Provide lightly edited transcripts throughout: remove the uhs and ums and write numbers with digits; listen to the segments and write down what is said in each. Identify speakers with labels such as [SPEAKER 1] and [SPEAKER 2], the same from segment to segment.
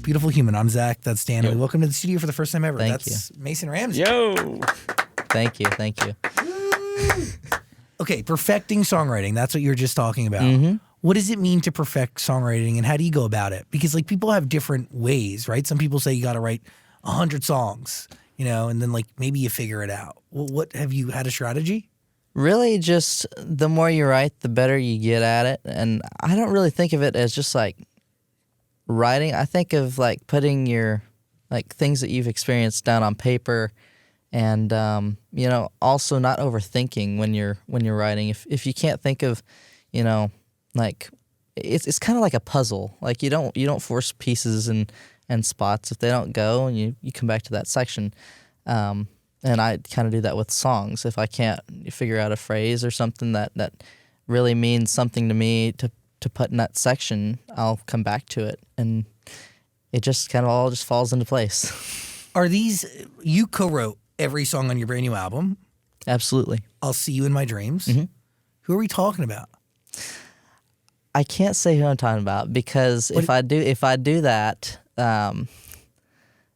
[SPEAKER 1] Beautiful human. I'm Zach. That's Dan.
[SPEAKER 2] Yo.
[SPEAKER 1] Welcome to the studio for the first time ever.
[SPEAKER 3] Thank
[SPEAKER 1] That's Mason Ramsey.
[SPEAKER 2] Yo.
[SPEAKER 3] Thank you.
[SPEAKER 1] Okay, perfecting songwriting. That's what you were just talking about.
[SPEAKER 3] Mm-hmm.
[SPEAKER 1] What does it mean to perfect songwriting, and how do you go about it? Because like people have different ways, right? Some people say you got to write 100 songs, and then like maybe you figure it out. Well, what have you had a strategy?
[SPEAKER 3] Really, just the more you write, the better you get at it. And I don't really think of it as just like writing. I think of like putting your like things that you've experienced down on paper, and also not overthinking when you're writing. If you can't think of, like it's kind of like a puzzle. Like you don't force pieces and spots. If they don't go, and you come back to that section. And I kind of do that with songs. If I can't figure out a phrase or something that really means something to me to put in that section, I'll come back to it, and it just kind of all just falls into place.
[SPEAKER 1] Are these, you co-wrote every song on your brand new album?
[SPEAKER 3] Absolutely.
[SPEAKER 1] I'll See You in My Dreams.
[SPEAKER 3] Mm-hmm.
[SPEAKER 1] Who are we talking about?
[SPEAKER 3] I can't say who I'm talking about, because if I do that, then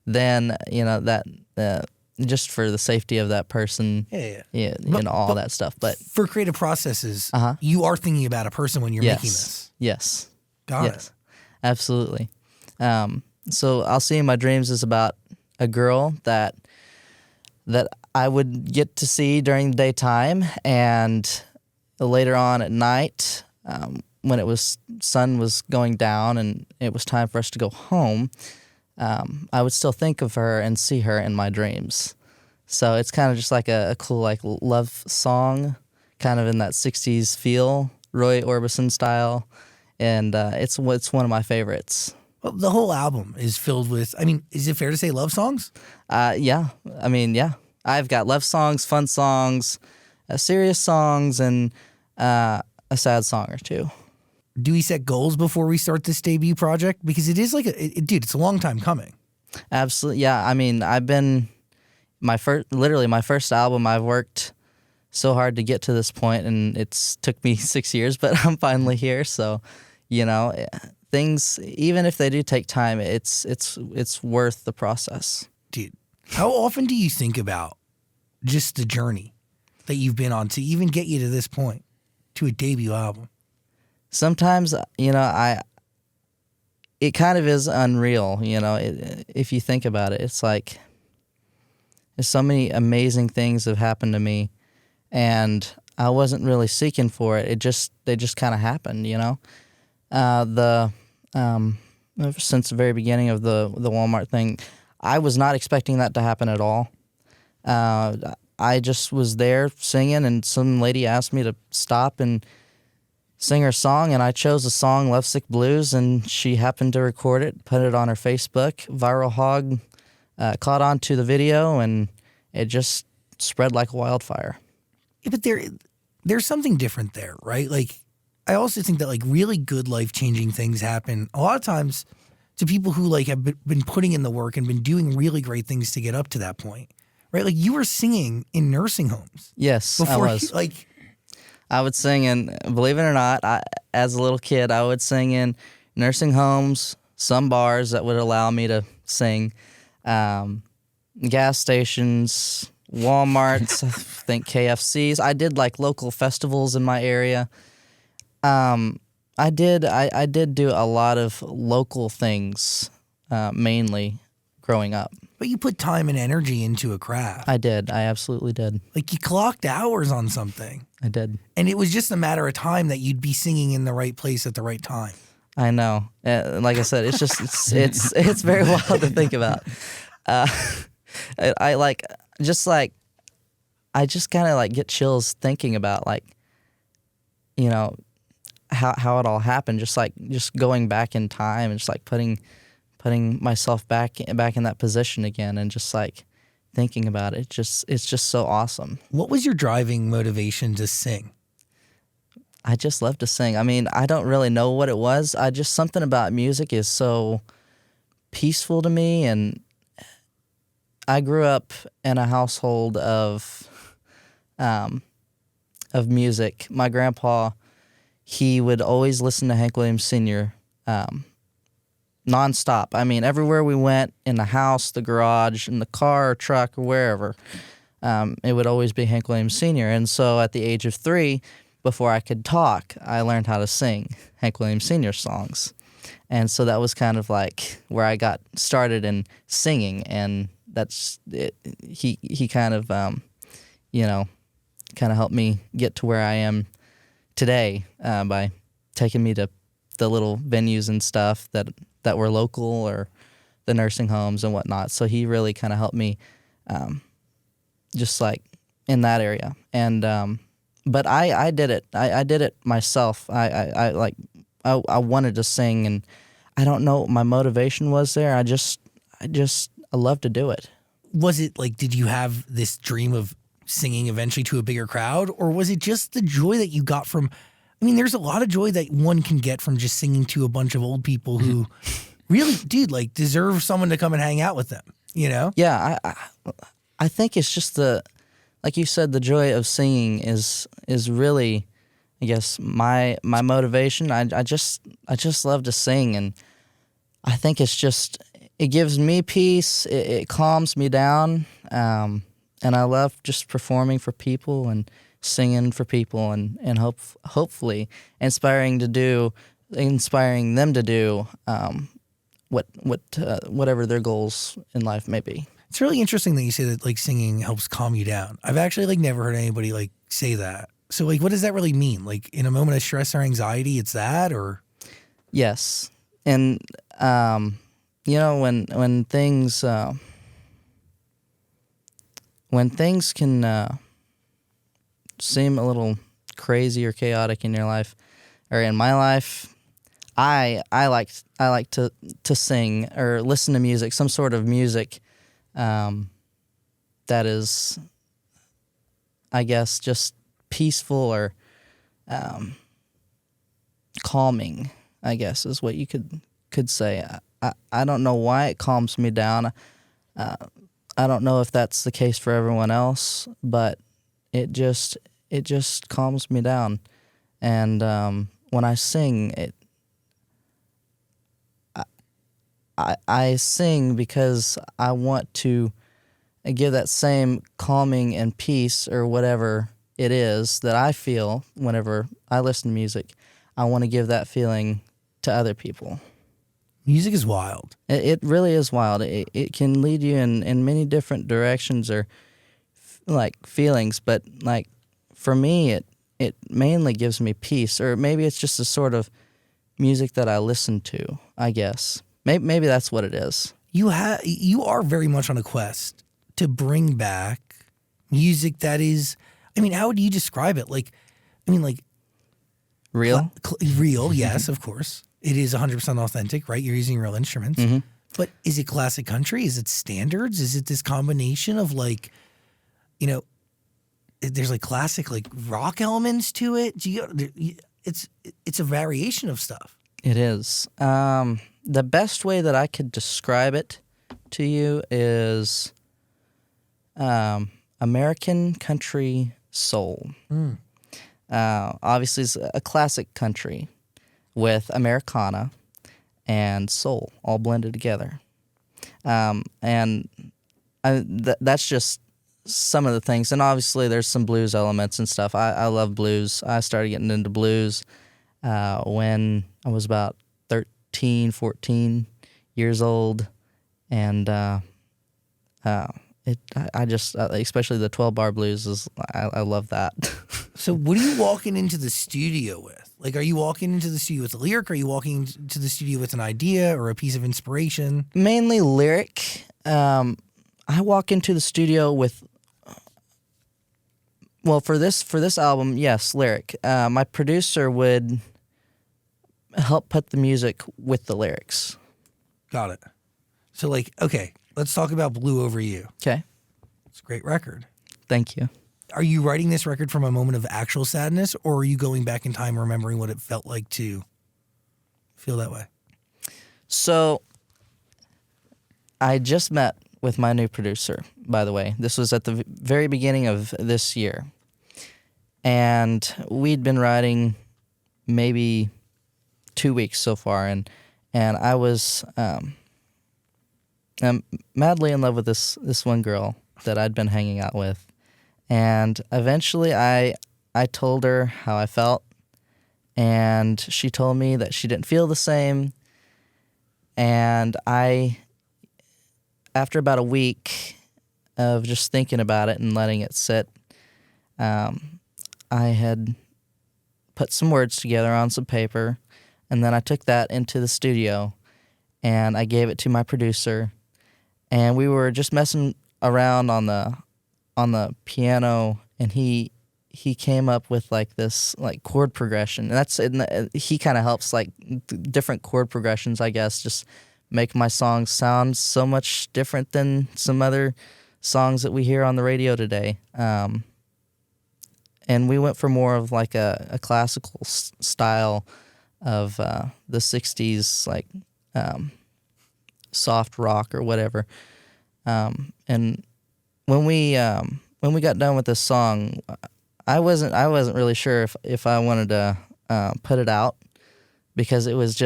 [SPEAKER 3] that just for the safety of that person, all that stuff. But
[SPEAKER 1] for creative processes, you are thinking about a person when you're making this.
[SPEAKER 3] Yes.
[SPEAKER 1] Got it.
[SPEAKER 3] Absolutely. So I'll See in My Dreams is about a girl that I would get to see during the daytime, and later on at night, when sun was going down and it was time for us to go home, I would still think of her and see her in my dreams. So it's kind of just like a cool like love song, kind of in that 60s feel, Roy Orbison style, and it's one of my favorites.
[SPEAKER 1] Well, the whole album is filled with, is it fair to say love songs?
[SPEAKER 3] Yeah. I've got love songs, fun songs, serious songs, and a sad song or two.
[SPEAKER 1] Do we set goals before we start this debut project? Because it is like it's a long time coming.
[SPEAKER 3] Absolutely, yeah. I've been my first album. I've worked so hard to get to this point, and it's took me 6 years, but I'm finally here. So, things, even if they do take time, it's worth the process.
[SPEAKER 1] Dude, how often do you think about just the journey that you've been on to even get you to this point, to a debut album?
[SPEAKER 3] Sometimes, it kind of is unreal, if you think about it. It's like there's so many amazing things have happened to me, and I wasn't really seeking for it. They just kind of happened, Since the very beginning of the Walmart thing, I was not expecting that to happen at all. I just was there singing, and some lady asked me to stop and sing her song, and I chose a song, Lovesick Blues, and she happened to record it, put it on her Facebook. Viral hog caught on to the video, and it just spread like a wildfire.
[SPEAKER 1] Yeah, but there's something different there, right? Like, I also think that like really good life-changing things happen a lot of times to people who like have been putting in the work and been doing really great things to get up to that point, right? Like you were singing in nursing homes.
[SPEAKER 3] Yes,
[SPEAKER 1] before
[SPEAKER 3] I was.
[SPEAKER 1] I
[SPEAKER 3] would sing in, believe it or not, as a little kid, I would sing in nursing homes, some bars that would allow me to sing, gas stations, Walmarts, I think KFCs. I did like local festivals in my area. I did do a lot of local things, mainly growing up.
[SPEAKER 1] But you put time and energy into a craft.
[SPEAKER 3] I did. I absolutely did.
[SPEAKER 1] Like you clocked hours on something.
[SPEAKER 3] I did.
[SPEAKER 1] And it was just a matter of time that you'd be singing in the right place at the right time.
[SPEAKER 3] I know. Like I said, it's just it's very wild to think about. I just kind of like get chills thinking about like, how it all happened. Just going back in time and just like putting myself back in that position again, and just like thinking about it. It's just so awesome.
[SPEAKER 1] What was your driving motivation to sing?
[SPEAKER 3] I just love to sing. I don't really know what it was. Something about music is so peaceful to me, and I grew up in a household of music. My grandpa, he would always listen to Hank Williams Sr. nonstop. I mean, everywhere we went, in the house, the garage, in the car, or truck, or wherever, it would always be Hank Williams Sr. And so at the age of 3, before I could talk, I learned how to sing Hank Williams Sr. songs. And so that was kind of like where I got started in singing, and that's it. He kind of, kind of helped me get to where I am today by taking me to the little venues and stuff that were local, or the nursing homes and whatnot. So he really kind of helped me just like in that area. And but I did it. I did it myself. I wanted to sing, and I don't know what my motivation was there. I love to do it.
[SPEAKER 1] Was it like, did you have this dream of singing eventually to a bigger crowd, or was it just the joy that you got from, I mean, there's a lot of joy that one can get from just singing to a bunch of old people who really, dude, like deserve someone to come and hang out with them, you know?
[SPEAKER 3] Yeah, I think it's just like you said, the joy of singing is really, I guess, my motivation. I just love to sing, and I think it's just, it gives me peace. It calms me down, and I love just performing for people and singing for people, and hopefully inspiring them to do whatever their goals in life may be.
[SPEAKER 1] It's really interesting that you say that like singing helps calm you down. I've actually like never heard anybody like say that. So like, what does that really mean? Like in a moment of stress or anxiety, it's that, or?
[SPEAKER 3] Yes. And, when things can seem a little crazy or chaotic in your life, or in my life, I like to sing or listen to music, some sort of music that is, I guess, just peaceful or calming, I guess, is what you could say. I don't know why it calms me down. I don't know if that's the case for everyone else, but it just calms me down. And when I sing, I sing because I want to give that same calming and peace, or whatever it is that I feel whenever I listen to music. I want to give that feeling to other people.
[SPEAKER 1] Music is wild.
[SPEAKER 3] It really is wild. It can lead you in many different directions, or like feelings, but like for me, it mainly gives me peace, or maybe it's just a sort of music that I listen to, I guess. Maybe that's what it is.
[SPEAKER 1] You are very much on a quest to bring back music that is, I mean, how would you describe it?
[SPEAKER 3] Real?
[SPEAKER 1] Real, yes, of course. It is 100% authentic, right? You're using real instruments. Mm-hmm. But is it classic country? Is it standards? Is it this combination of like, there's like classic like rock elements to it? It's a variation of stuff.
[SPEAKER 3] It is. The best way that I could describe it to you is American country soul. Mm. Obviously, it's a classic country with Americana and soul all blended together. And that's just some of the things. And obviously, there's some blues elements and stuff. I love blues. I started getting into blues when I was about 13, 14 years old. And especially the 12-bar blues, I love that.
[SPEAKER 1] So what are you walking into the studio with? Like, are you walking into the studio with a lyric? Or are you walking into the studio with an idea or a piece of inspiration?
[SPEAKER 3] Mainly lyric. I walk into the studio with, well, for this album, yes, lyric. My producer would help put the music with the lyrics.
[SPEAKER 1] Got it. So, like, okay, let's talk about Blue Over You.
[SPEAKER 3] Okay.
[SPEAKER 1] It's a great record.
[SPEAKER 3] Thank you.
[SPEAKER 1] Are you writing this record from a moment of actual sadness, or are you going back in time remembering what it felt like to feel that way?
[SPEAKER 3] So, I just met with my new producer, by the way. This was at the very beginning of this year. And we'd been writing maybe 2 weeks so far, and and I was madly in love with this one girl that I'd been hanging out with, and eventually I told her how I felt, and she told me that she didn't feel the same, and after about a week of just thinking about it and letting it sit, I had put some words together on some paper, and then I took that into the studio, and I gave it to my producer, and we were just messing around on the piano, and he came up with like this like chord progression, and he kind of helps like different chord progressions, I guess, just make my songs sound so much different than some other songs that we hear on the radio today. And we went for more of like a classical style of the 60s, like soft rock or whatever. And when we got done with this song, I wasn't really sure if I wanted to put it out, because it was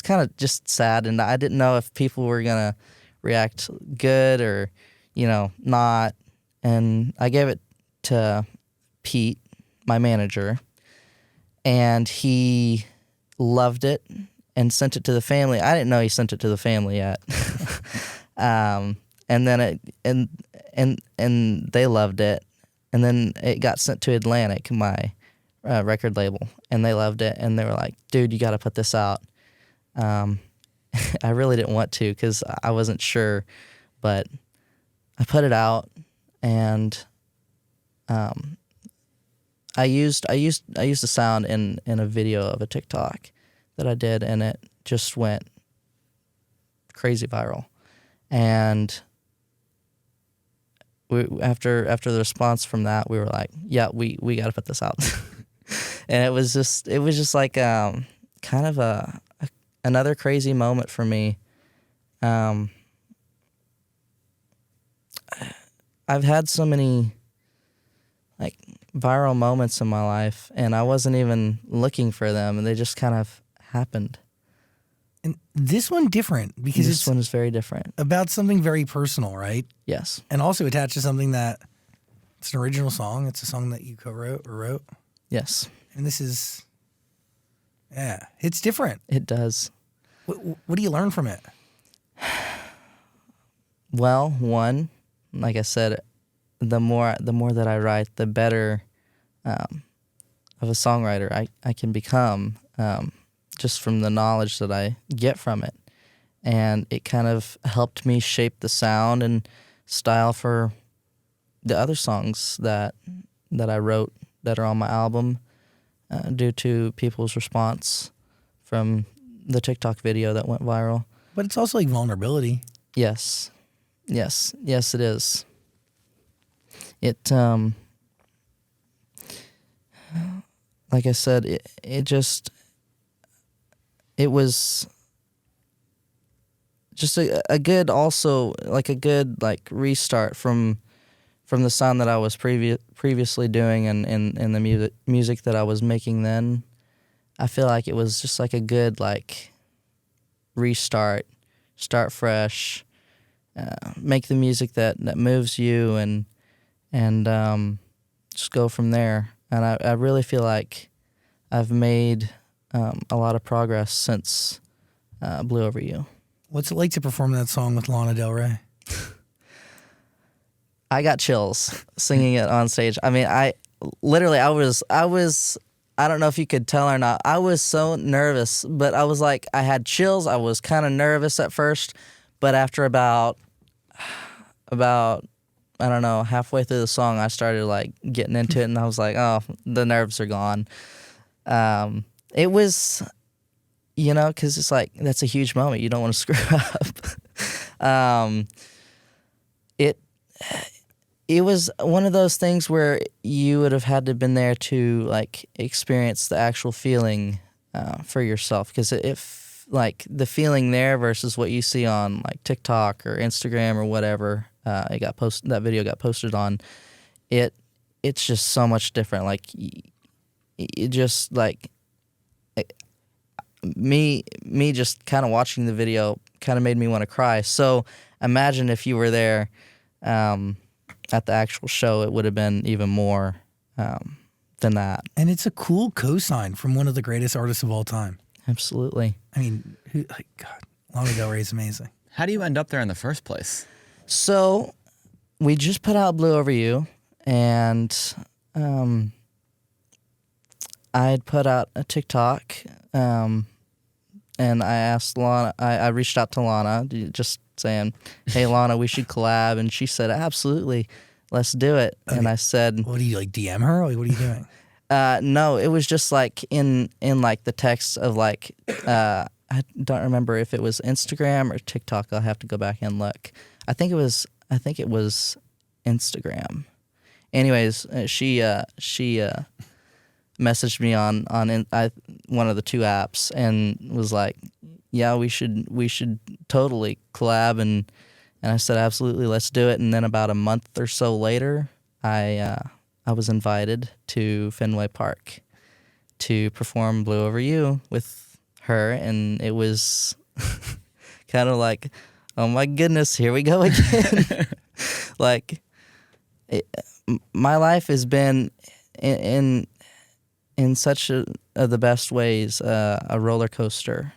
[SPEAKER 3] kind of just sad, and I didn't know if people were gonna react good or not. And I gave it to Pete, my manager, and he loved it and sent it to the family. I didn't know he sent it to the family yet. And then and they loved it, and then it got sent to Atlantic, my record label, and they loved it, and they were like, "Dude, you got to put this out." I really didn't want to because I wasn't sure, but I put it out, and I used the sound in a video of a TikTok that I did, and it just went crazy viral. And after the response from that, we were like, yeah, we got to put this out. And it was just like kind of another crazy moment for me. I've had so many like viral moments in my life, and I wasn't even looking for them, and they just kind of happened.
[SPEAKER 1] And this one different because
[SPEAKER 3] this one is very different.
[SPEAKER 1] About something very personal, right?
[SPEAKER 3] Yes.
[SPEAKER 1] And also attached to something that it's an original song. It's a song that you co-wrote or wrote.
[SPEAKER 3] Yes.
[SPEAKER 1] And this is, yeah, it's different.
[SPEAKER 3] It does.
[SPEAKER 1] What do you learn from it?
[SPEAKER 3] Well, one, like I said, the more that I write, the better of a songwriter I can become, just from the knowledge that I get from it. And it kind of helped me shape the sound and style for the other songs that I wrote that are on my album, due to people's response from the TikTok video that went viral.
[SPEAKER 1] But it's also like vulnerability.
[SPEAKER 3] Yes, it is. It, like I said, it was just a good, also like a good like restart from the sound that I was previously doing and the music that I was making then. I feel like it was just like a good like restart, start fresh, make the music that moves you, and just go from there. And I really feel like I've made a lot of progress since Blue Over You. What's it like to perform that song with Lana Del Rey? I got chills singing it on stage. I mean, I was, I don't know if you could tell or not, I was so nervous, but I was like, I had chills. I was kind of nervous at first, but after about, I don't know, halfway through the song, I started like getting into it, and I was like, oh, the nerves are gone. It was, because it's like, that's a huge moment. You don't want to screw up. It was one of those things where you would have had to have been there to like experience the actual feeling for yourself, because if like the feeling there versus what you see on like TikTok or Instagram or whatever that video got posted on, it's just so much different. Like it just like me just kind of watching the video kind of made me want to cry. So imagine if you were there at the actual show, it would have been even more than that.
[SPEAKER 1] And it's a cool cosign from one of the greatest artists of all time.
[SPEAKER 3] Absolutely.
[SPEAKER 1] I mean, God, Lana Del Rey is amazing.
[SPEAKER 2] How do you end up there in the first place?
[SPEAKER 3] So we just put out Blue Over You, and I had put out a TikTok, and I asked Lana, I reached out to Lana, just saying, hey, Lana, we should collab. And she said, absolutely, let's do it.
[SPEAKER 1] Okay.
[SPEAKER 3] And I said...
[SPEAKER 1] What do you, like, DM her? Like, what are you doing?
[SPEAKER 3] No, it was just like in like the text of like, I don't remember if it was Instagram or TikTok. I'll have to go back and look. I think it was Instagram. Anyways, she messaged me on one of the two apps and was like, yeah, we should totally collab, and I said, absolutely, let's do it. And then about a month or so later, I was invited to Fenway Park to perform Blue Over You with her, and it was kind of like, oh my goodness, here we go again. Like, my life has been in such the best ways a roller coaster,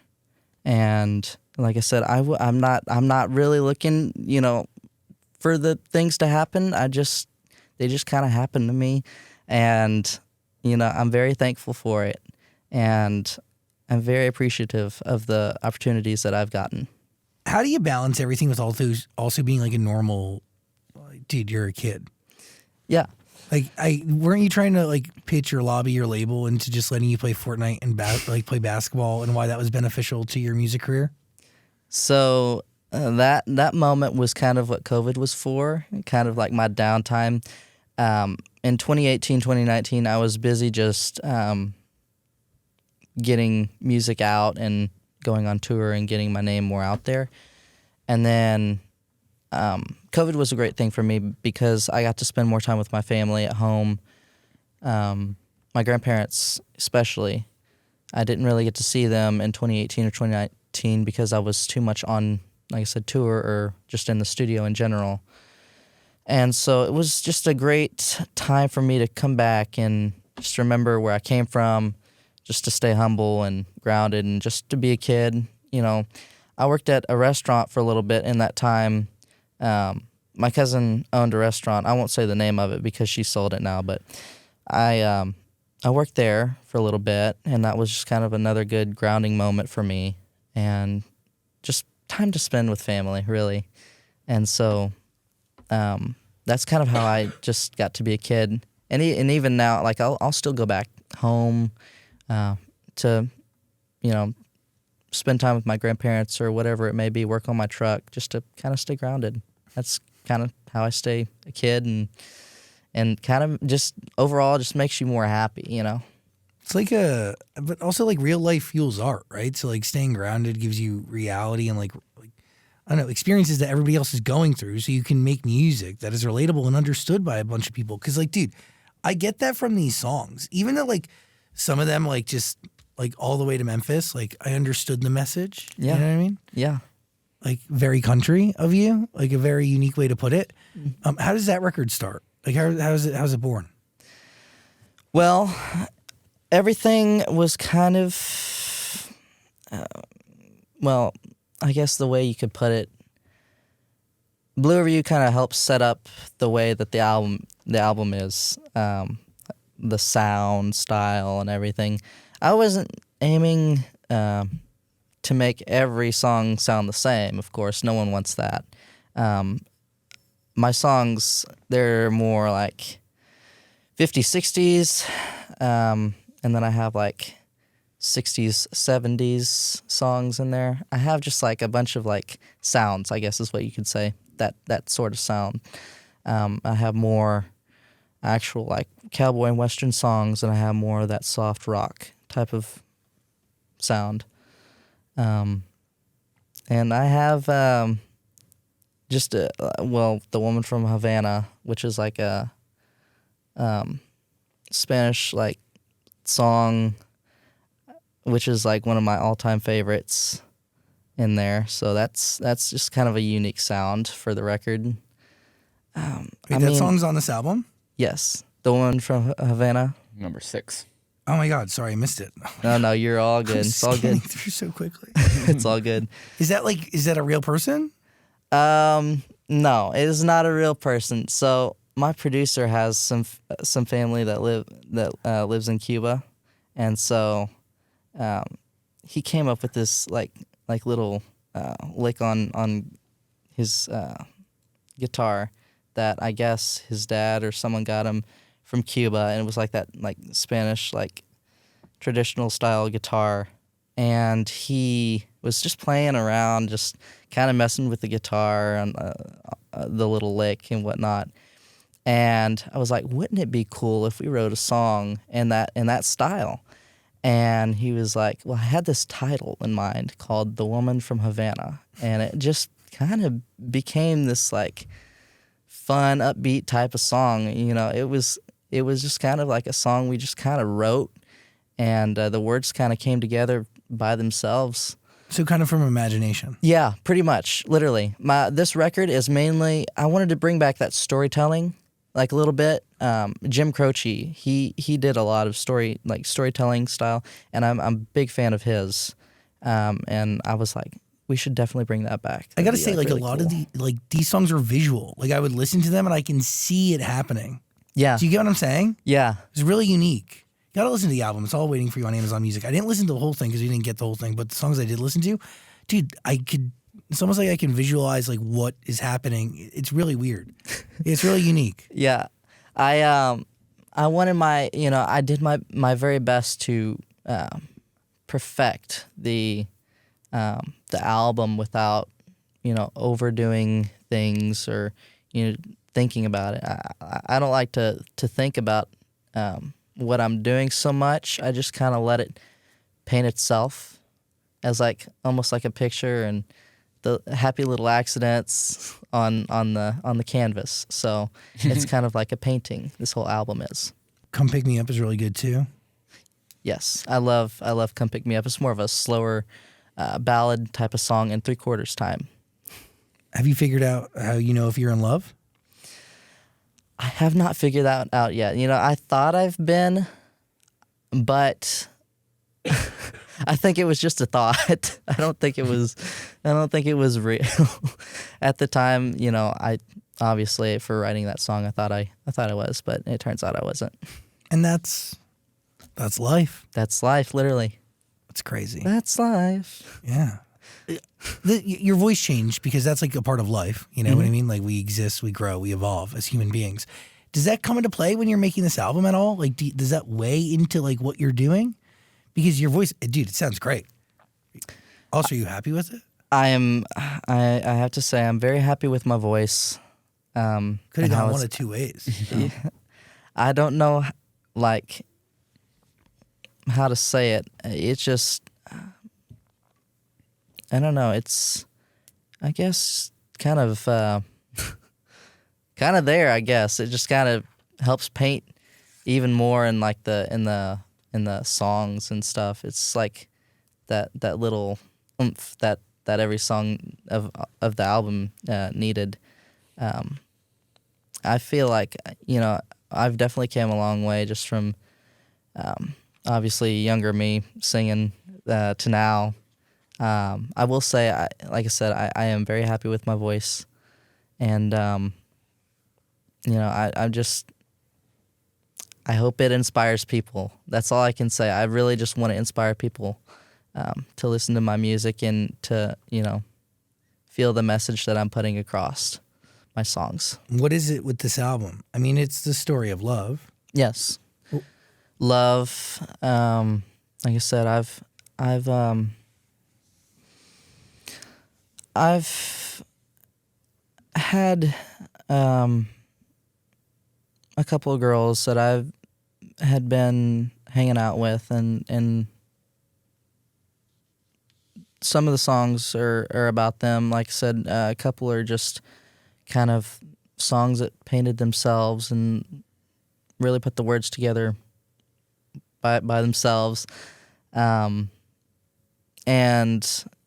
[SPEAKER 3] and like I said, I'm not really looking, for the things to happen. They just kind of happened to me, and I'm very thankful for it, and I'm very appreciative of the opportunities that I've gotten.
[SPEAKER 1] How do you balance everything with also being like a normal, dude, you're a kid?
[SPEAKER 3] Yeah.
[SPEAKER 1] Like, weren't you trying to like pitch or lobby your label into just letting you play Fortnite and play basketball, and why that was beneficial to your music career?
[SPEAKER 3] So that moment was kind of what COVID was for, kind of like my downtime. In 2018, 2019, I was busy just getting music out and going on tour and getting my name more out there. And then COVID was a great thing for me because I got to spend more time with my family at home. My grandparents especially. I didn't really get to see them in 2018 or 2019 because I was too much on, like I said, tour or just in the studio in general. And so it was just a great time for me to come back and just remember where I came from, just to stay humble and grounded and just to be a kid. I worked at a restaurant for a little bit in that time. My cousin owned a restaurant. I won't say the name of it because she sold it now, but I worked there for a little bit, and that was just kind of another good grounding moment for me and just time to spend with family, really. And so that's kind of how I just got to be a kid. And even now, like I'll still go back home to, spend time with my grandparents or whatever it may be, work on my truck, just to kind of stay grounded. That's kind of how I stay a kid, and kind of just overall just makes you more happy,
[SPEAKER 1] It's like but also like real life fuels art, right? So like staying grounded gives you reality and like I don't know, experiences that everybody else is going through, so you can make music that is relatable and understood by a bunch of people. Because like, dude, I get that from these songs, even though like some of them like just like All the Way to Memphis, like I understood the message.
[SPEAKER 3] Yeah.
[SPEAKER 1] You know what I mean?
[SPEAKER 3] Yeah.
[SPEAKER 1] Like very country of you, like a very unique way to put it. How does that record start? Like how's it born?
[SPEAKER 3] Well, everything was kind of, I guess the way you could put it, Blue Over You kind of helps set up the way that the album is, the sound, style, and everything. I wasn't aiming to make every song sound the same, of course. No one wants that. My songs, they're more like 50s, 60s, and then I have like 60s, 70s songs in there. I have just like a bunch of like sounds, I guess is what you could say, that sort of sound. I have more actual like cowboy and western songs, and I have more of that soft rock type of sound. And I have the Woman from Havana, which is like a Spanish like song. which is like one of my all-time favorites in there. So that's just kind of a unique sound for the record.
[SPEAKER 1] That song's on this album?
[SPEAKER 3] Yes, the one from Havana.
[SPEAKER 2] Number 6.
[SPEAKER 1] Oh my God, sorry, I missed it.
[SPEAKER 3] No, you're all good. It's all good.
[SPEAKER 1] Through so quickly.
[SPEAKER 3] It's all good.
[SPEAKER 1] Is that a real person?
[SPEAKER 3] No, it is not a real person. So my producer has some family that lives in Cuba, and so he came up with this like little lick on his guitar that I guess his dad or someone got him from Cuba, and it was like that like Spanish like traditional style guitar, and he was just playing around, just kind of messing with the guitar and the little lick and whatnot. And I was like, wouldn't it be cool if we wrote a song in that style? And he was like, well, I had this title in mind called The Woman from Havana, and it just kind of became this like fun, upbeat type of song. You know, it was just kind of like a song we just kind of wrote, and the words kind of came together by themselves.
[SPEAKER 1] So kind of from imagination.
[SPEAKER 3] Yeah, pretty much, literally. This record is mainly, I wanted to bring back that storytelling, like a little bit. Jim Croce, he did a lot of storytelling style, and I'm a big fan of his. And I was like, we should definitely bring that back.
[SPEAKER 1] I gotta say, like really a lot cool. Of these songs are visual. Like I would listen to them and I can see it happening.
[SPEAKER 3] Yeah.
[SPEAKER 1] Do you get what I'm saying?
[SPEAKER 3] Yeah.
[SPEAKER 1] It's really unique. You gotta listen to the album. It's all waiting for you on Amazon Music. I didn't listen to the whole thing because we didn't get the whole thing, but the songs I did listen to, dude, it's almost like I can visualize like what is happening. It's really weird. It's really unique.
[SPEAKER 3] Yeah. I wanted I did my very best to perfect the album without, overdoing things or, thinking about it. I don't like to think about what I'm doing so much. I just kind of let it paint itself as like almost like a picture, and the happy little accidents on the canvas. So it's kind of like a painting. This whole album is.
[SPEAKER 1] Come Pick Me Up is really good too.
[SPEAKER 3] Yes, I love Come Pick Me Up. It's more of a slower ballad type of song in 3/4 time.
[SPEAKER 1] Have you figured out how you know if you're in love?
[SPEAKER 3] I have not figured that out yet. I thought I've been, but I think it was just a thought. I don't think it was real. At the time, I obviously for writing that song, I thought I was, but it turns out I wasn't.
[SPEAKER 1] And that's life.
[SPEAKER 3] That's life, literally.
[SPEAKER 1] That's crazy.
[SPEAKER 3] That's life.
[SPEAKER 1] Yeah. Your voice changed because that's like a part of life. You know what I mean? Like we exist, we grow, we evolve as human beings. Does that come into play when you're making this album at all? Like, does that weigh into like what you're doing? Because your voice, dude, it sounds great. Also, are you happy with it?
[SPEAKER 3] I am. I have to say, I'm very happy with my voice.
[SPEAKER 1] Could have gone one of two ways.
[SPEAKER 3] I don't know, like, how to say it. It's just, I don't know. It's, I guess, kind of there. I guess it just kind of helps paint even more in like in the songs and stuff. It's like that little oomph that every song of the album needed. I feel like I've definitely came a long way just from obviously younger me singing to now. I will say, like I said, I am very happy with my voice, and I hope it inspires people. That's all I can say. I really just want to inspire people to listen to my music and to feel the message that I'm putting across my songs.
[SPEAKER 1] What is it with this album? I mean, it's the story of love.
[SPEAKER 3] Yes, love. Like I said, I've had a couple of girls that I've had been hanging out with, and some of the songs are about them. Like I said, a couple are just kind of songs that painted themselves and really put the words together by themselves. And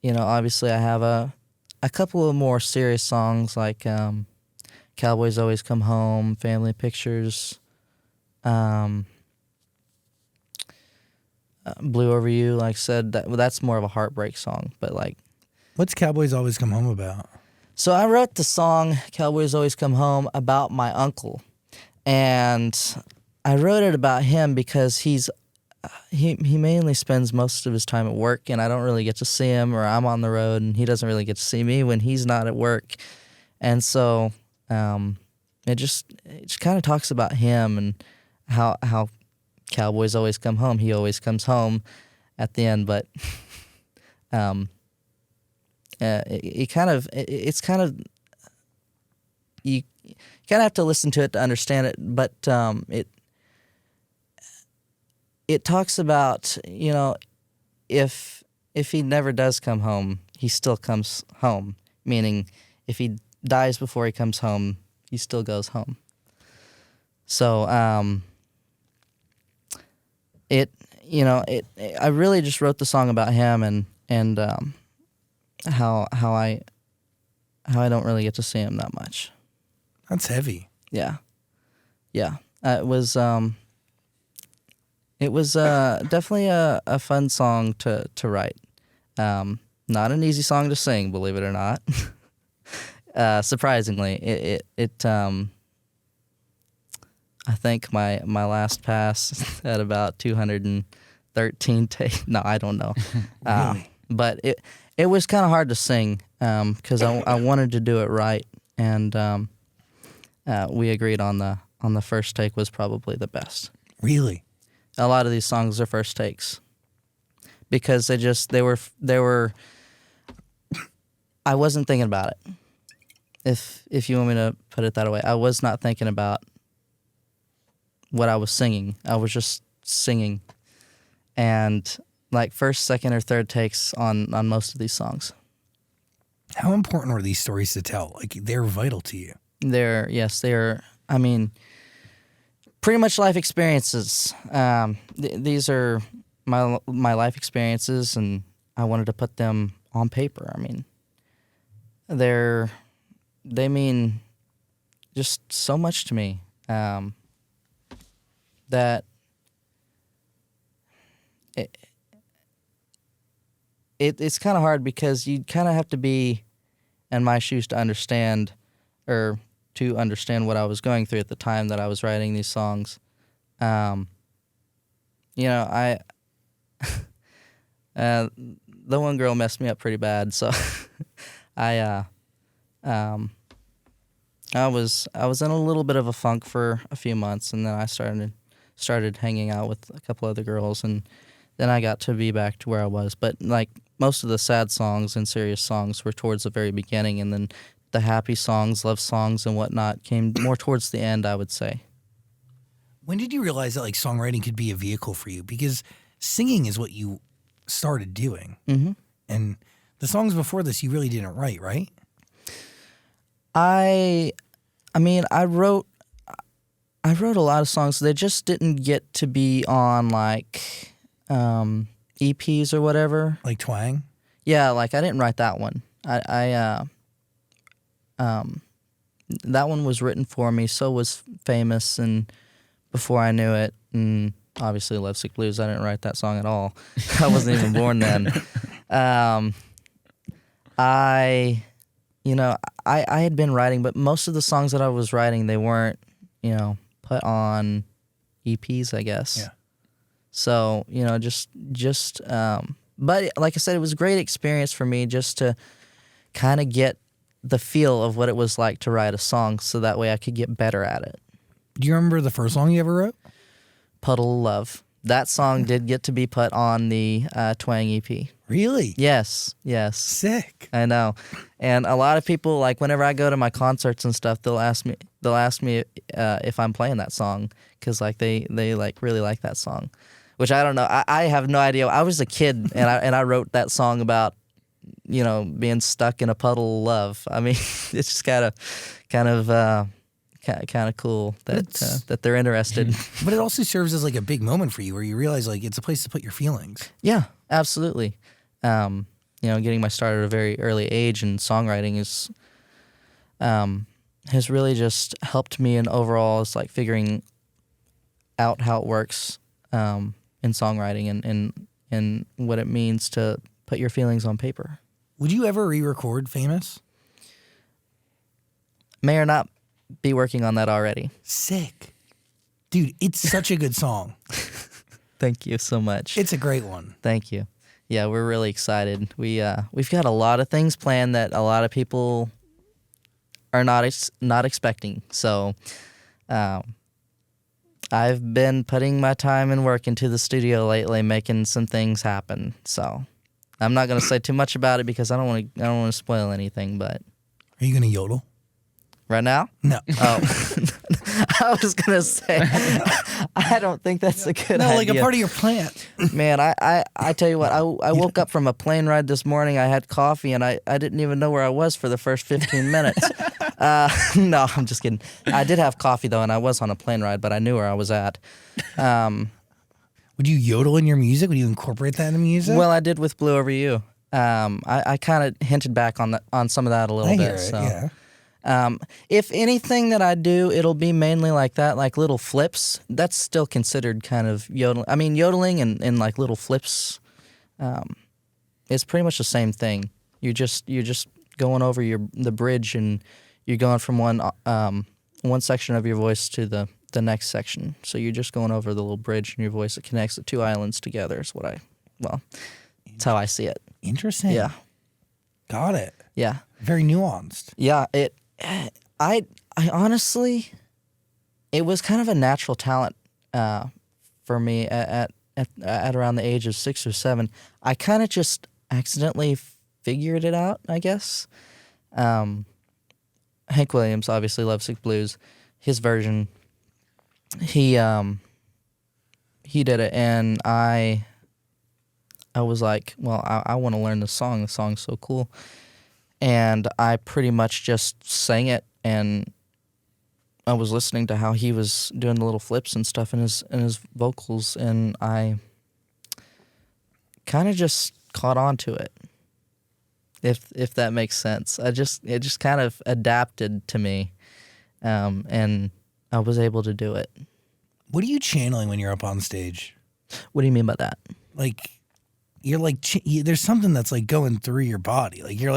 [SPEAKER 3] obviously I have a couple of more serious songs like Cowboys Always Come Home, Family Pictures, Blue Over You. Like I said, that's more of a heartbreak song. But like,
[SPEAKER 1] What's Cowboys Always Come Home about?
[SPEAKER 3] so I wrote the song Cowboys Always Come Home about my uncle, and I wrote it about him because he mainly spends most of his time at work, and I don't really get to see him, or I'm on the road, and he doesn't really get to see me when he's not at work. And so it just kind of talks about him and how Cowboys always come home. He always comes home at the end, but you kind of have to listen to it to understand it. But it talks about, if he never does come home, he still comes home. Meaning, if he dies before he comes home, he still goes home. So, I really just wrote the song about him and how I don't really get to see him that much.
[SPEAKER 1] That's heavy.
[SPEAKER 3] Yeah. It was definitely a fun song to write. Not an easy song to sing, believe it or not. Surprisingly, it I think my last pass at about 213 take. No, I don't know.
[SPEAKER 1] Really?
[SPEAKER 3] But it was kind of hard to sing because I wanted to do it right, and we agreed on the first take was probably the best.
[SPEAKER 1] Really?
[SPEAKER 3] A lot of these songs are first takes because they were. I wasn't thinking about it. If you want me to put it that way, I was not thinking about what I was singing. I was just singing, and like first, second, or third takes on most of these songs.
[SPEAKER 1] How important were these stories to tell? Like, they're vital to you.
[SPEAKER 3] They're. I mean, pretty much life experiences. These are my life experiences, and I wanted to put them on paper. I mean, they mean just so much to me that it's kind of hard because you kind of have to be in my shoes to understand what I was going through at the time that I was writing these songs. The one girl messed me up pretty bad, so I was in a little bit of a funk for a few months, and then I started hanging out with a couple other girls, and then I got to be back to where I was. But like most of the sad songs and serious songs were towards the very beginning, and then the happy songs, love songs, and whatnot came more towards the end, I would say.
[SPEAKER 1] When did you realize that like songwriting could be a vehicle for you? Because singing is what you started doing, and the songs before this you really didn't write, right?
[SPEAKER 3] I wrote a lot of songs. They just didn't get to be on like EPs or whatever.
[SPEAKER 1] Like Twang?
[SPEAKER 3] Yeah, like I didn't write that one. I that one was written for me. So was Famous, and before I knew it, and obviously Lovesick Blues. I didn't write that song at all. I wasn't even born then. I had been writing, but most of the songs that I was writing, they weren't, put on EPs, I guess.
[SPEAKER 1] Yeah.
[SPEAKER 3] So, but like I said, it was a great experience for me just to kind of get the feel of what it was like to write a song, so that way I could get better at it.
[SPEAKER 1] Do you remember the first song you ever wrote?
[SPEAKER 3] Puddle of Love. That song did get to be put on the Twang EP.
[SPEAKER 1] Really?
[SPEAKER 3] Yes.
[SPEAKER 1] Sick.
[SPEAKER 3] I know. And a lot of people, like whenever I go to my concerts and stuff, they'll ask me if I'm playing that song, because like they like really like that song, which I don't know. I have no idea. I was a kid and I wrote that song about being stuck in a puddle of love. I mean, it's just kind of kind of cool that they're interested.
[SPEAKER 1] But it also serves as like a big moment for you where you realize like it's a place to put your feelings.
[SPEAKER 3] Yeah, absolutely. Getting my start at a very early age in songwriting is has really just helped me in overall is like figuring out how it works in songwriting and what it means to put your feelings on paper.
[SPEAKER 1] Would you ever re-record Famous?
[SPEAKER 3] May or not be working on that already.
[SPEAKER 1] Sick. Dude, it's such a good song.
[SPEAKER 3] Thank you so much.
[SPEAKER 1] It's a great one.
[SPEAKER 3] Thank you. Yeah, we're really excited. We've got a lot of things planned that a lot of people are not expecting. So I've been putting my time and work into the studio lately, making some things happen. So I'm not going to say too much about it because I don't want to spoil anything. But
[SPEAKER 1] are you going to yodel?
[SPEAKER 3] Right now?
[SPEAKER 1] No.
[SPEAKER 3] Oh, I was gonna say, I don't think that's a good idea.
[SPEAKER 1] No, like a part of your plant. Man,
[SPEAKER 3] I tell you what, I woke up from a plane ride this morning. I had coffee and I didn't even know where I was for the first 15 minutes. No, I'm just kidding. I did have coffee though, and I was on a plane ride, but I knew where I was at.
[SPEAKER 1] Would you yodel in your music? Would you incorporate that in music?
[SPEAKER 3] Well, I did with Blue Over You. I kind of hinted back on some of that a little bit.
[SPEAKER 1] Hear it,
[SPEAKER 3] so.
[SPEAKER 1] Yeah.
[SPEAKER 3] If anything that I do, it'll be mainly like that, like little flips. That's still considered kind of yodeling. I mean, yodeling and like little flips, it's pretty much the same thing. You're just going over the bridge and you're going from one section of your voice to the next section. So you're just going over the little bridge in your voice that connects the two islands together. Is that's how I see it.
[SPEAKER 1] Interesting.
[SPEAKER 3] Yeah.
[SPEAKER 1] Got it.
[SPEAKER 3] Yeah.
[SPEAKER 1] Very nuanced.
[SPEAKER 3] Yeah. I honestly, it was kind of a natural talent for me at around the age of 6 or 7. I kind of just accidentally figured it out, I guess. Hank Williams, obviously Lovesick Blues, his version, he did it, and I was like, well, I want to learn this song. The song's so cool. And I pretty much just sang it, and I was listening to how he was doing the little flips and stuff in his vocals, and I kind of just caught on to it. If that makes sense. It just kind of adapted to me, and I was able to do it.
[SPEAKER 1] What are you channeling when you're up on stage?
[SPEAKER 3] What do you mean by that?
[SPEAKER 1] Like, you're like, there's something that's like going through your body. Like you're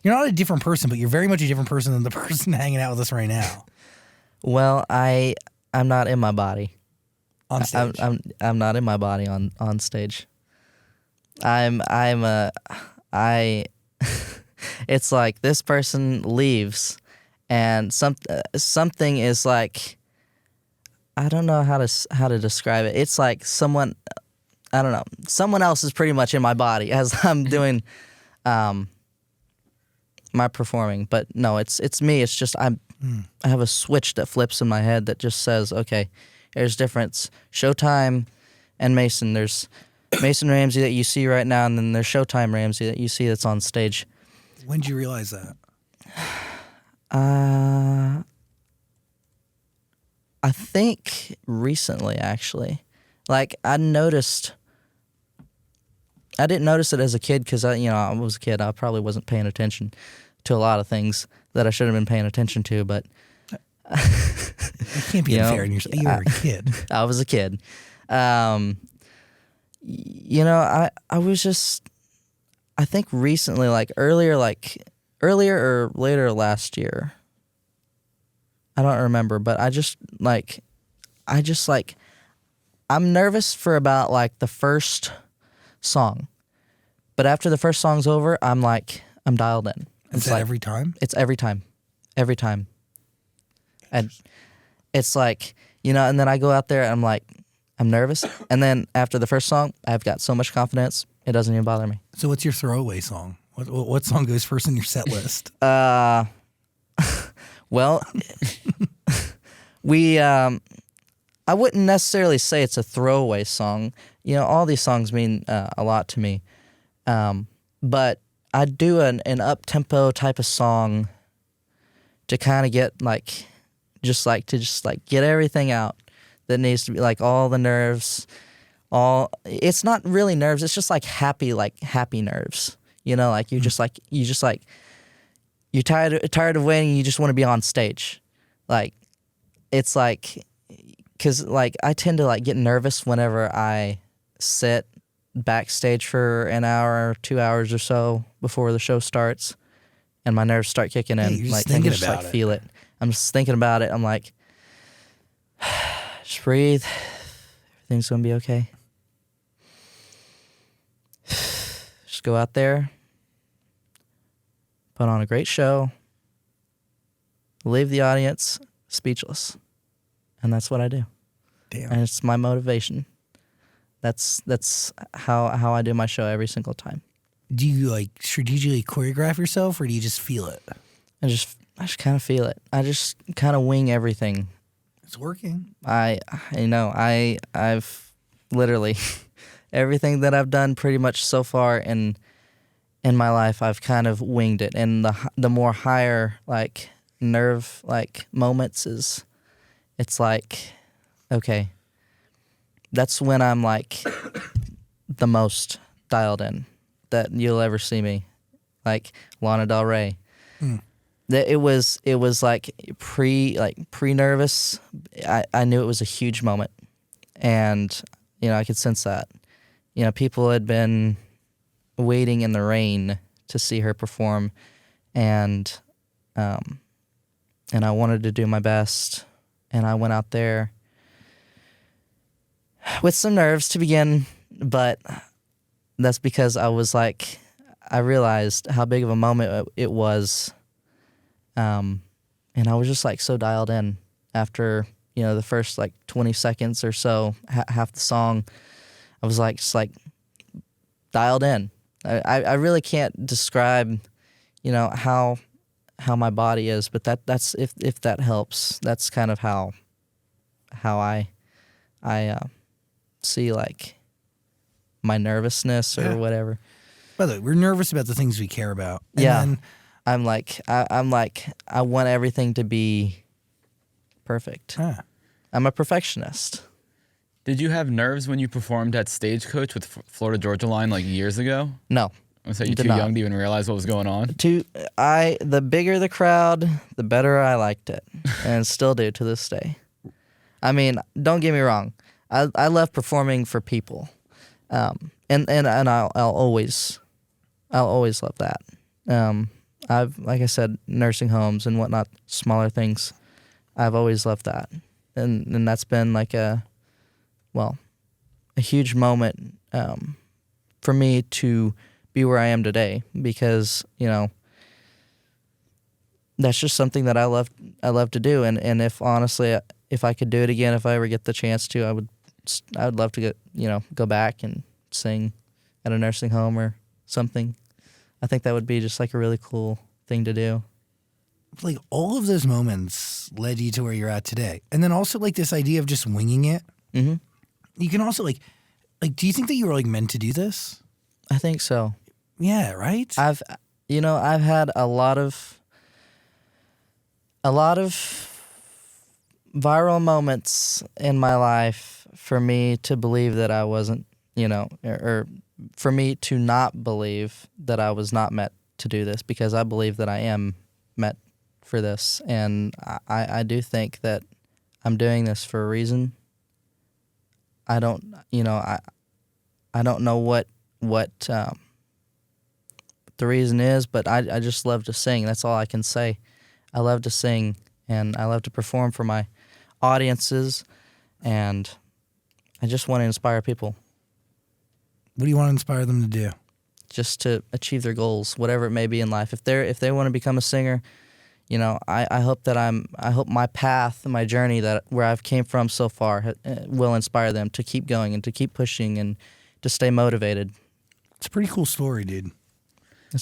[SPEAKER 1] not a different person, but you're very much a different person than the person hanging out with us right now.
[SPEAKER 3] Well, I'm not in my body.
[SPEAKER 1] On stage.
[SPEAKER 3] I'm not in my body on stage. It's like this person leaves, and something is like, I don't know how to describe it. It's like someone, I don't know, someone else is pretty much in my body as I'm doing my performing. But no, it's me. It's just I have a switch that flips in my head that just says, okay, there's difference. Showtime and Mason. There's Mason Ramsey that you see right now, and then there's Showtime Ramsey that you see that's on stage.
[SPEAKER 1] When did you realize that?
[SPEAKER 3] I think recently, actually. Like, I didn't notice it as a kid because I was a kid. I probably wasn't paying attention to a lot of things that I should have been paying attention to, but
[SPEAKER 1] you can't be unfair on yourself. You were a kid.
[SPEAKER 3] I was a kid. I was just, I think recently, earlier or later last year, I don't remember, but I'm nervous for about the first song, but after the first song's over, I'm dialed in.
[SPEAKER 1] Is that every time?
[SPEAKER 3] It's every time. And it's and then I go out there and I'm nervous. And then after the first song, I've got so much confidence, it doesn't even bother me.
[SPEAKER 1] So what's your throwaway song? What song goes first in your set list?
[SPEAKER 3] Well, I wouldn't necessarily say it's a throwaway song. All these songs mean a lot to me. But I do an up-tempo type of song to kind of get just like to get everything out that needs to be, like all the nerves, it's not really nerves, it's just like happy nerves. You know, like you're tired of waiting, you just want to be on stage. Like it's like, cuz like I tend to like get nervous whenever I sit backstage for an hour or 2 hours or so before the show starts and my nerves start kicking in.
[SPEAKER 1] You're
[SPEAKER 3] like
[SPEAKER 1] just
[SPEAKER 3] I can
[SPEAKER 1] thinking
[SPEAKER 3] just
[SPEAKER 1] about
[SPEAKER 3] like
[SPEAKER 1] it.
[SPEAKER 3] feel it. I'm just thinking about it. I'm like, just breathe. Everything's gonna be okay. Just go out there, put on a great show, leave the audience speechless. And that's what I do.
[SPEAKER 1] Damn.
[SPEAKER 3] And it's my motivation. That's how I do my show every single time.
[SPEAKER 1] Do you like strategically choreograph yourself, or do you just feel it?
[SPEAKER 3] I just kind of feel it. I just kind of wing everything.
[SPEAKER 1] It's working.
[SPEAKER 3] I've literally everything that I've done pretty much so far in my life, I've kind of winged it. And the more higher like nerve like moments it's like, okay, that's when I'm like the most dialed in that you'll ever see me. Like Lana Del Rey. It was like pre-nervous. I knew it was a huge moment, and I could sense that. People had been waiting in the rain to see her perform, and I wanted to do my best, and I went out there with some nerves to begin, but that's because I realized how big of a moment it was. And I was just like so dialed in after, the first like 20 seconds or so, half the song, I was like, just like dialed in. I really can't describe, how my body is, but that's, if that helps, that's kind of how I see like my nervousness or whatever.
[SPEAKER 1] By the way, we're nervous about the things we care about. And
[SPEAKER 3] Yeah.
[SPEAKER 1] then
[SPEAKER 3] I'm like, I want everything to be perfect. I'm a perfectionist.
[SPEAKER 2] Did you have nerves when you performed at Stagecoach with Florida Georgia Line like years ago?
[SPEAKER 3] No.
[SPEAKER 2] Was that you
[SPEAKER 3] Did
[SPEAKER 2] too
[SPEAKER 3] not.
[SPEAKER 2] young to even realize what was going on?
[SPEAKER 3] The bigger the crowd, the better I liked it, and still do to this day. I mean, don't get me wrong. I love performing for people, and I'll always love that. I've, like I said, nursing homes and whatnot, smaller things. I've always loved that, and that's been like a huge moment for me to be where I am today, because that's just something that I love to do, and if I could do it again, if I ever get the chance to, I would love to go back and sing at a nursing home or something. I think that would be just like a really cool thing to do.
[SPEAKER 1] like all of those moments led you to where you're at today. And then also like this idea of just winging it.
[SPEAKER 3] Mm-hmm.
[SPEAKER 1] You can also like, do you think that you were like meant to do this?
[SPEAKER 3] I think so.
[SPEAKER 1] Yeah, right?
[SPEAKER 3] I've had a lot of viral moments in my life for me to believe that I wasn't, or for me to not believe that I was not meant to do this, because I believe that I am meant for this. And I do think that I'm doing this for a reason. I don't know what the reason is, but I just love to sing. That's all I can say. I love to sing, and I love to perform for my audiences, and I just want to inspire people.
[SPEAKER 1] What do you want to inspire them to do?
[SPEAKER 3] Just to achieve their goals, whatever it may be in life. If they want to become a singer, I hope my path, my journey, that where I've came from so far, will inspire them to keep going and to keep pushing and to stay motivated.
[SPEAKER 1] It's a pretty cool story, dude.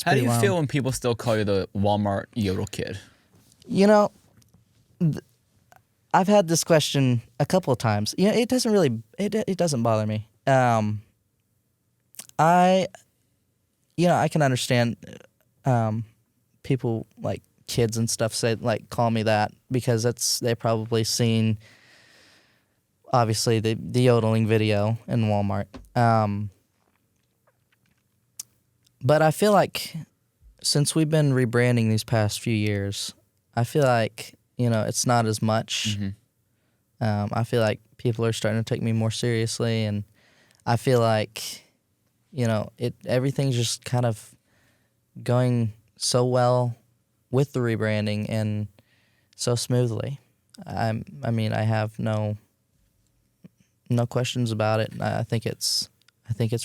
[SPEAKER 2] How do you feel when people still call you the Walmart Yodel Kid?
[SPEAKER 3] I've had this question a couple of times. It doesn't really, it doesn't bother me. I can understand people like kids and stuff say like call me that because they probably seen obviously the yodeling video in Walmart. But I feel like since we've been rebranding these past few years, I feel like, you know, it's not as much. I feel like people are starting to take me more seriously, and I feel like, you know, everything's just kind of going so well with the rebranding and so smoothly. I mean, I have no questions about it. I think it's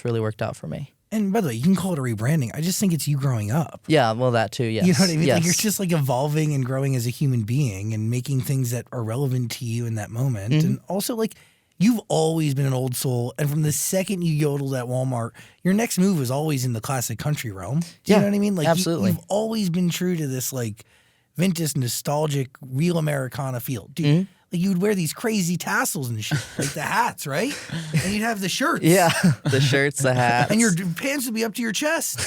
[SPEAKER 3] really worked out for me.
[SPEAKER 1] And by the way, you can call it a rebranding. I just think it's you growing up.
[SPEAKER 3] Yeah, well, that too, yes.
[SPEAKER 1] You know what I mean?
[SPEAKER 3] Yes.
[SPEAKER 1] Like you're just like evolving and growing as a human being and making things that are relevant to you in that moment. And also, like, you've always been an old soul. And from the second you yodeled at Walmart, your next move was always in the classic country realm. Do you know what I mean? Like,
[SPEAKER 3] absolutely.
[SPEAKER 1] You've always been true to this, like, vintage, nostalgic, real Americana feel. Dude, like, you would wear these crazy tassels and shit, like the hats, right? And you'd have the shirts.
[SPEAKER 3] Yeah, the shirts, the hats.
[SPEAKER 1] And your pants would be up to your chest.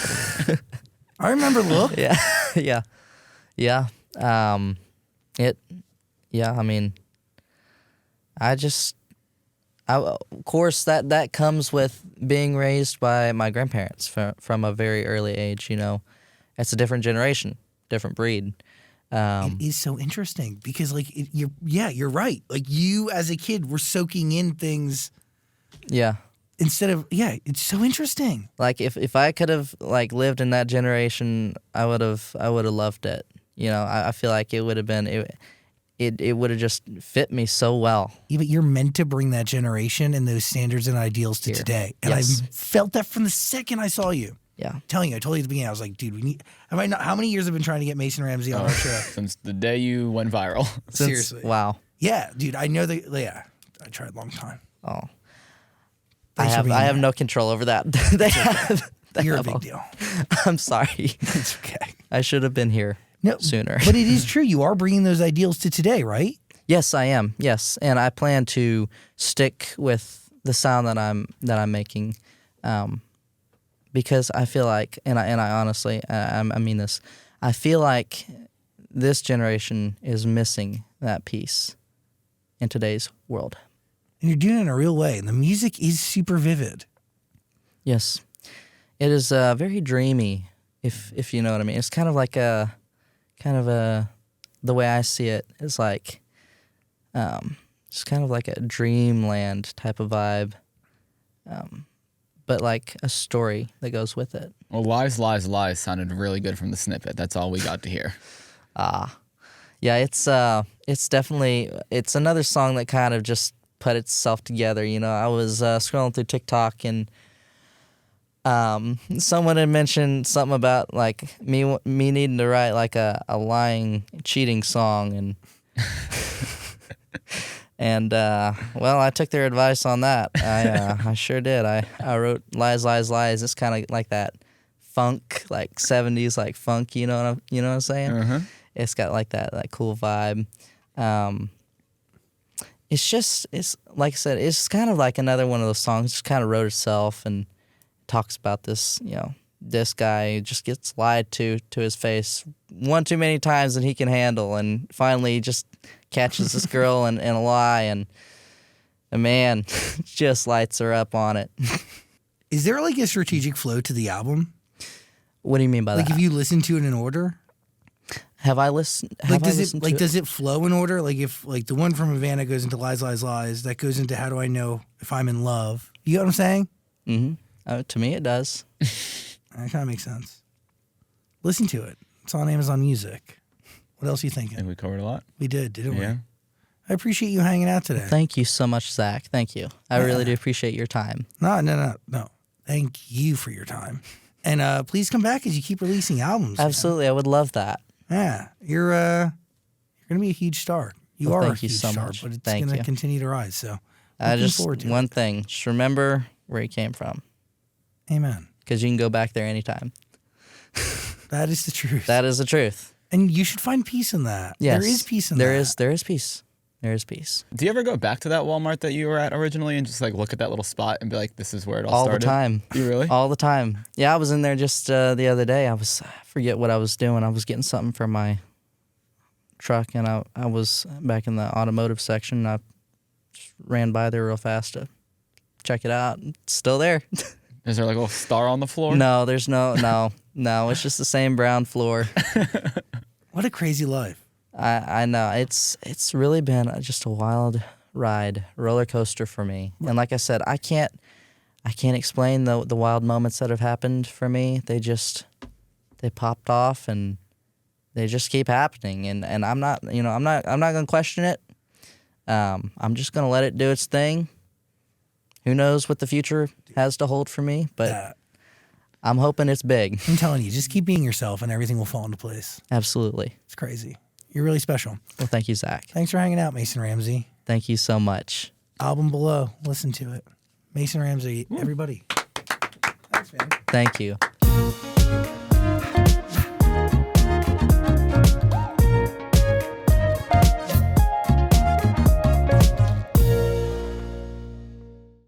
[SPEAKER 1] I remember look.
[SPEAKER 3] Yeah. I mean, of course that comes with being raised by my grandparents from a very early age, you know. It's a different generation, different breed.
[SPEAKER 1] It is so interesting because, like, you're right. Like, you as a kid were soaking in things.
[SPEAKER 3] Yeah.
[SPEAKER 1] Instead of, it's so interesting.
[SPEAKER 3] Like, if I could have, like, lived in that generation, I would have loved it. You know, I feel like it would have been, it would have just fit me so well.
[SPEAKER 1] Yeah, but you're meant to bring that generation and those standards and ideals to today. And
[SPEAKER 3] Yes.
[SPEAKER 1] I felt that from the second I saw you.
[SPEAKER 3] Yeah.
[SPEAKER 1] I'm telling you, I told you at the beginning, I was like, dude, how many years have I been trying to get Mason Ramsey on our show?
[SPEAKER 2] Since the day you went viral.
[SPEAKER 1] Seriously.
[SPEAKER 3] Wow.
[SPEAKER 1] Yeah, dude, I know that, I tried a long time.
[SPEAKER 3] Oh.
[SPEAKER 1] Thanks for
[SPEAKER 3] I
[SPEAKER 1] being
[SPEAKER 3] have
[SPEAKER 1] here.
[SPEAKER 3] no control over that.
[SPEAKER 1] You're a big deal.
[SPEAKER 3] I'm sorry.
[SPEAKER 1] It's okay.
[SPEAKER 3] I should have been here sooner.
[SPEAKER 1] But it is true. You are bringing those ideals to today, right?
[SPEAKER 3] Yes, I am. Yes, and I plan to stick with the sound that I'm making, because I feel like, and I honestly, I mean this, I feel like this generation is missing that piece in today's world.
[SPEAKER 1] And you're doing it in a real way. And the music is super vivid.
[SPEAKER 3] Yes, it is very dreamy, if you know what I mean. It's kind of like the way I see it is like, it's kind of like a dreamland type of vibe, but like a story that goes with it.
[SPEAKER 2] Well, Lies, Lies, Lies sounded really good from the snippet. That's all we got to hear.
[SPEAKER 3] Yeah, it's definitely, it's another song that kind of just put itself together. You know, I was scrolling through TikTok and someone had mentioned something about like me needing to write like a lying, cheating song, and well, I took their advice on that. I sure did. I wrote Lies, Lies, Lies. It's kind of like that funk, like 70s, like funk. You know what I'm saying?
[SPEAKER 2] Uh-huh.
[SPEAKER 3] It's got like that cool vibe. It's like I said, it's kind of like another one of those songs. It just kind of wrote itself and talks about this, you know, this guy who just gets lied to his face one too many times than he can handle, and finally he just catches this girl in a lie, and a man just lights her up on it.
[SPEAKER 1] Is there like a strategic flow to the album?
[SPEAKER 3] What do you mean by
[SPEAKER 1] Like
[SPEAKER 3] that?
[SPEAKER 1] if you listen to it in order?
[SPEAKER 3] Have I listened?
[SPEAKER 1] Does it flow in order? Like if like the one from Havana goes into Lies, Lies, Lies, that goes into How Do I Know If I'm in Love? You know what I'm saying?
[SPEAKER 3] Mm-hmm. To me, it does.
[SPEAKER 1] That kind of makes sense. Listen to it. It's on Amazon Music. What else are you
[SPEAKER 2] I
[SPEAKER 1] thinking?
[SPEAKER 2] think we covered a lot.
[SPEAKER 1] We did, didn't
[SPEAKER 2] Yeah.
[SPEAKER 1] we? I appreciate you hanging out today.
[SPEAKER 3] Thank you so much, Zach. Thank you. I really do appreciate your time.
[SPEAKER 1] No. Thank you for your time. And please come back as you keep releasing albums. man.
[SPEAKER 3] Absolutely, I would love that.
[SPEAKER 1] Yeah, you're gonna be a huge star. You
[SPEAKER 3] Well,
[SPEAKER 1] are a
[SPEAKER 3] thank you
[SPEAKER 1] huge
[SPEAKER 3] so
[SPEAKER 1] star,
[SPEAKER 3] much.
[SPEAKER 1] but it's
[SPEAKER 3] Thank
[SPEAKER 1] gonna
[SPEAKER 3] you.
[SPEAKER 1] continue to rise. So,
[SPEAKER 3] I
[SPEAKER 1] looking forward to
[SPEAKER 3] one
[SPEAKER 1] it.
[SPEAKER 3] thing. Just remember where you came from,
[SPEAKER 1] Amen.
[SPEAKER 3] because you can go back there anytime.
[SPEAKER 1] That is the truth.
[SPEAKER 3] That is the truth.
[SPEAKER 1] And you should find peace in that.
[SPEAKER 3] Yes,
[SPEAKER 1] There is peace in
[SPEAKER 3] there
[SPEAKER 1] that.
[SPEAKER 3] is peace. There is peace.
[SPEAKER 2] Do you ever go back to that Walmart that you were at originally and just like look at that little spot and be like, this is where it all
[SPEAKER 3] All
[SPEAKER 2] started?
[SPEAKER 3] the time.
[SPEAKER 2] You really?
[SPEAKER 3] All the time. Yeah, I was in there just the other day. I forget what I was doing. I was getting something for my truck, and I was back in the automotive section. And I just ran by there real fast to check it out. It's still there.
[SPEAKER 2] Is there like a little star on the floor?
[SPEAKER 3] No, there's no. It's just the same brown floor.
[SPEAKER 1] What a crazy life.
[SPEAKER 3] I know. It's really been just a wild ride, roller coaster for me. And like I said, I can't explain the wild moments that have happened for me. They popped off and they just keep happening. And I'm not gonna question it. I'm just gonna let it do its thing. Who knows what the future has to hold for me, but I'm hoping it's big.
[SPEAKER 1] I'm telling you, just keep being yourself and everything will fall into place.
[SPEAKER 3] Absolutely.
[SPEAKER 1] It's crazy. You're really special.
[SPEAKER 3] Well, thank you, Zach.
[SPEAKER 1] Thanks for hanging out, Mason Ramsey.
[SPEAKER 3] Thank you so much.
[SPEAKER 1] Album below. Listen to it. Mason Ramsey, everybody. Thanks, man.
[SPEAKER 3] Thank you.